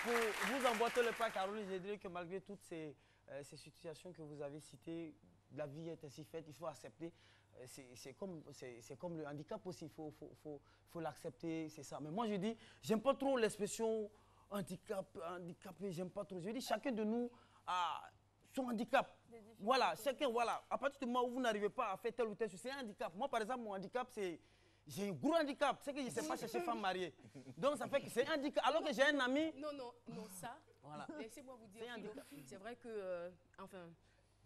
pour vous emboîter le pas, Caroline, je dirais que malgré toutes ces situations que vous avez citées, la vie est ainsi faite, il faut accepter. C'est comme le handicap aussi, il faut l'accepter, c'est ça. Mais moi, je dis, j'aime pas trop l'expression handicapé, j'aime pas trop. Je dis, chacun de nous a son handicap. Voilà, chacun, voilà. À partir du moment où vous n'arrivez pas à faire tel ou tel chose, c'est un handicap. Moi, par exemple, mon handicap, c'est... J'ai un gros handicap, c'est que je ne sais pas chercher femme mariée. Donc ça fait que c'est un handicap. Alors que j'ai un ami... Non, ça, voilà. Laissez-moi vous dire, c'est vrai que, enfin,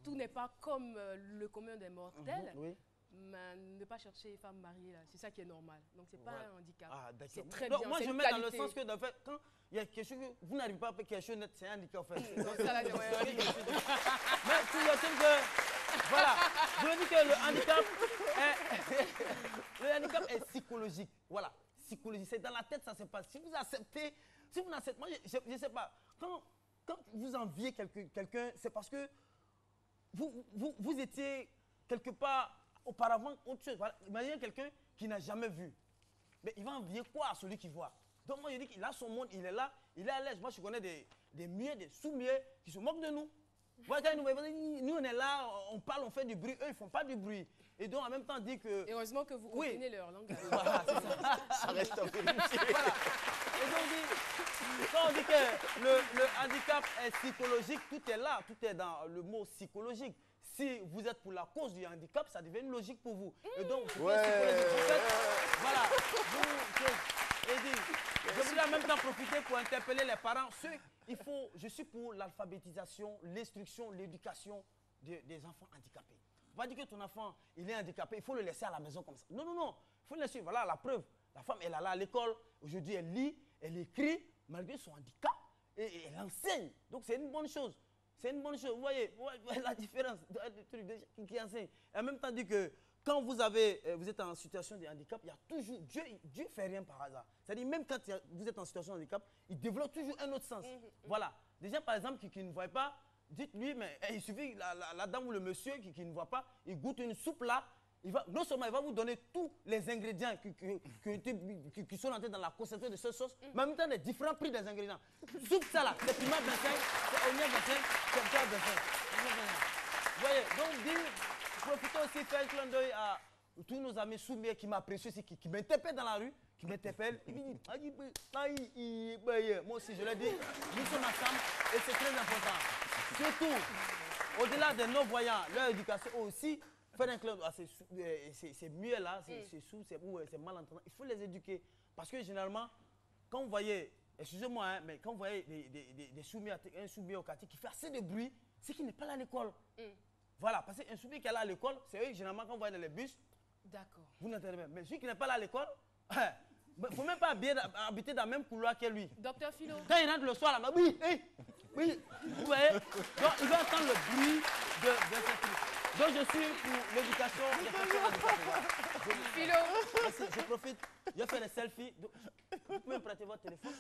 tout n'est pas comme le commun des mortels. Oui. Mais ne pas chercher femme mariée, c'est ça qui est normal. Donc c'est pas un handicap. Ah, c'est très donc, bien. Moi, je mets dans le sens que, en fait, quand il y a quelque chose que vous n'arrivez pas à faire quelque chose net, c'est un handicap, en fait. Donc ça, là, Mais tout le temps que... Voilà, je veux dire que le handicap est psychologique. Voilà, psychologique. C'est dans la tête, ça se passe. Si vous acceptez, si vous n'acceptez, moi, je ne sais pas, quand vous enviez quelqu'un, c'est parce que vous étiez quelque part auparavant autre chose. Voilà. Imaginez quelqu'un qui n'a jamais vu. Mais il va envier quoi à celui qui voit? Donc moi, je dis qu'il a son monde, il est là, il est à l'aise. Moi, je connais des muets, des sous-muets qui se moquent de nous. Voilà, nous, on est là, on parle, on fait du bruit, eux, ils ne font pas du bruit. Et donc, en même temps, dit que... Heureusement que vous comprenez leur langage. Voilà, c'est ça. Ça reste un peu voilà. Et donc, quand on dit que le handicap est psychologique, tout est là, tout est dans le mot psychologique. Si vous êtes pour la cause du handicap, ça devient une logique pour vous. Et donc, c'est psychologique. En fait, voilà. Je voulais en même temps profiter pour interpeller les parents. Je suis pour l'alphabétisation, l'instruction, l'éducation des enfants handicapés. On va dire que ton enfant, il est handicapé, il faut le laisser à la maison comme ça. Non, non, non, il faut le laisser. Voilà la preuve. La femme, elle est là à l'école. Aujourd'hui, elle lit, elle écrit, malgré son handicap, et elle enseigne. Donc, c'est une bonne chose. C'est une bonne chose. Vous voyez la différence qui enseigne. Et en même temps, dit que quand vous êtes en situation de handicap, il y a toujours, Dieu ne fait rien par hasard. C'est-à-dire, même quand vous êtes en situation de handicap, il développe toujours un autre sens. Voilà. Des gens, par exemple, qui ne voient pas, dites-lui, mais il suffit, la dame ou le monsieur qui ne voit pas, il goûte une soupe là, non seulement il va vous donner tous les ingrédients qui sont entrés dans la conception de cette sauce, mais en même temps les différents prix des ingrédients. Soupe ça là, c'est piment 25, c'est oignon 25, c'est poivre 25. Vous voyez, donc profitons aussi, faire un clin d'œil à tous nos amis soumis qui m'apprécient aussi, qui m'interpellent dans la rue, qui m'interpellent. Ils me disent, moi aussi je l'ai dit, nous sommes ensemble et c'est très important. Surtout, au-delà des non-voyants, leur éducation aussi, faire un club, c'est muet là, c'est sourd, c'est malentendant. Il faut les éduquer. Parce que généralement, quand vous voyez, excusez-moi, hein, mais quand vous voyez des soumis, un soumis au quartier qui fait assez de bruit, c'est qu'il n'est pas là à l'école. Voilà, parce qu'un soumis qui est là à l'école, c'est eux, généralement, quand vous voyez dans les bus, vous n'entendez pas. Mais celui qui n'est pas là à l'école, il ne faut même pas habiter dans le même couloir que lui. Docteur Philo. Quand il rentre le soir, là, oui, vous voyez, donc il va entendre le bruit de cette truc. Donc je suis pour l'éducation des personnes handicapées. Philo. Je profite, je fais des selfies. Vous pouvez me prêter votre téléphone?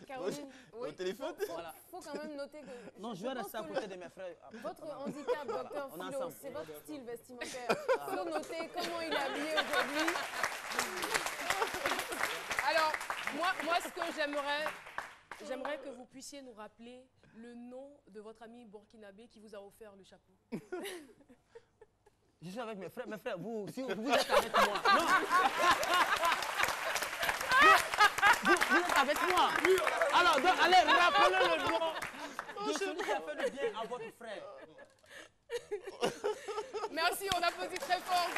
Caroline, Au téléphone? Voilà. Faut quand même noter que... Non, je vais rester à côté de mes frères. Votre handicap, docteur Philo, c'est votre style vestimentaire. Il faut noter comment il est habillé aujourd'hui. Alors, moi ce que j'aimerais que vous puissiez nous rappeler le nom de votre ami burkinabé qui vous a offert le chapeau. Je suis avec mes frères. Mes frères, vous êtes avec moi. Non. Vous êtes avec moi. Alors, donc, allez, rappelez le nom de celui qui a fait le bien à votre frère. Merci, on applaudit très fort.